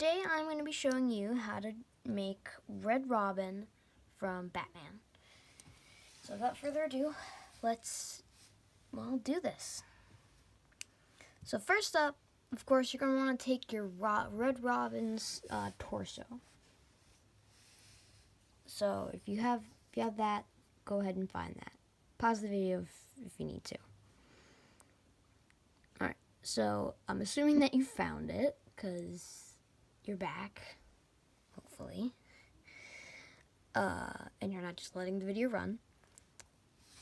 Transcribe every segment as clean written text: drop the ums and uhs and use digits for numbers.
today I'm going to be showing you how to make Red Robin from Batman. So without further ado, let's, do this. So first up, of course, you're going to want to take your Red Robin's torso. So if you have that, go ahead and find that. Pause the video if you need to. Alright, so I'm assuming that you found it, because you're back, hopefully. And you're not just letting the video run.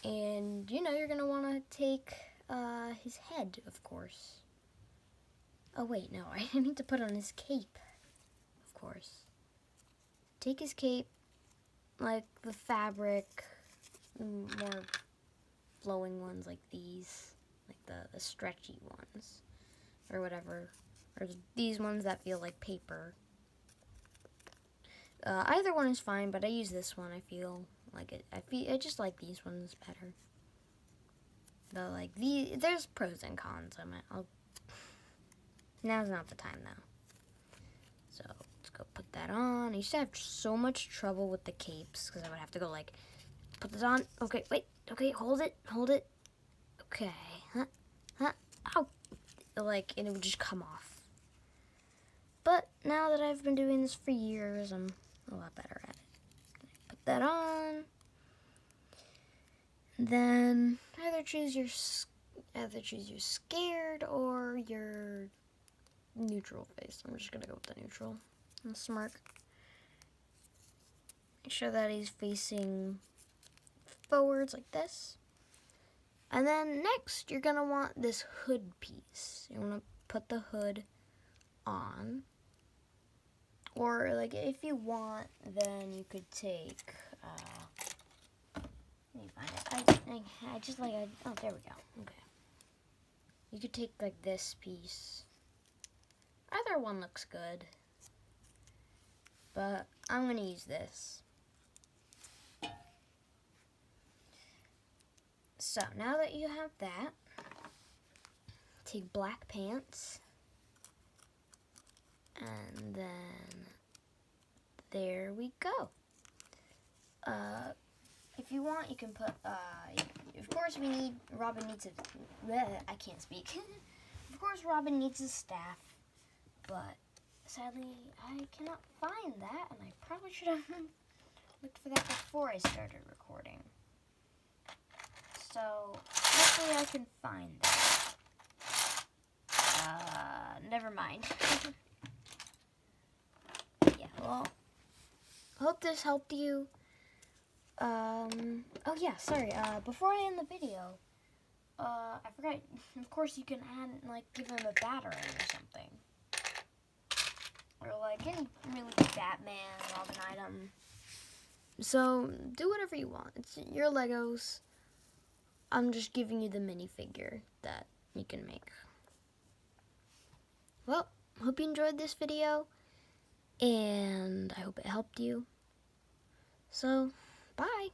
And, you're going to want to take his head, of course. Oh, wait, no, I need to put on his cape, of course. Take his cape, like the fabric, more flowing ones like these, like the stretchy ones, or whatever. Or these ones that feel like paper. Either one is fine, but I use this one. I feel like it. I just like these ones better. Though, like there's pros and cons. Now's not the time though. So let's go put that on. I used to have so much trouble with the capes because I would have to go like put this on. Okay, wait. Okay, hold it. Okay, ow. Like, and it would just come off. But now that I've been doing this for years, I'm a lot better at it. Put that on. Then either choose your scared or your neutral face. I'm just gonna go with the neutral. And smirk. Make sure that he's facing forwards like this. And then next, you're gonna want this hood piece. You wanna put the hood on. Or, like, if you want, then you could take, let me find it. I just, like, oh, there we go. Okay. You could take, like, this piece. Either one looks good. But I'm going to use this. So, now that you have that, take black pants. And then, there we go. If you want, you can put, of course Robin needs I can't speak. Of course Robin needs a staff, but sadly I cannot find that, and I probably should have looked for that before I started recording. So, hopefully I can find that. Never mind. Yeah, well, hope this helped you. Oh yeah, sorry, before I end the video, I forgot, of course you can add, like, give him a battery or something. Or, like, any really good Batman, Robin item. So, do whatever you want. It's your Legos. I'm just giving you the minifigure that you can make. Well, hope you enjoyed this video, and I hope it helped you. So, bye.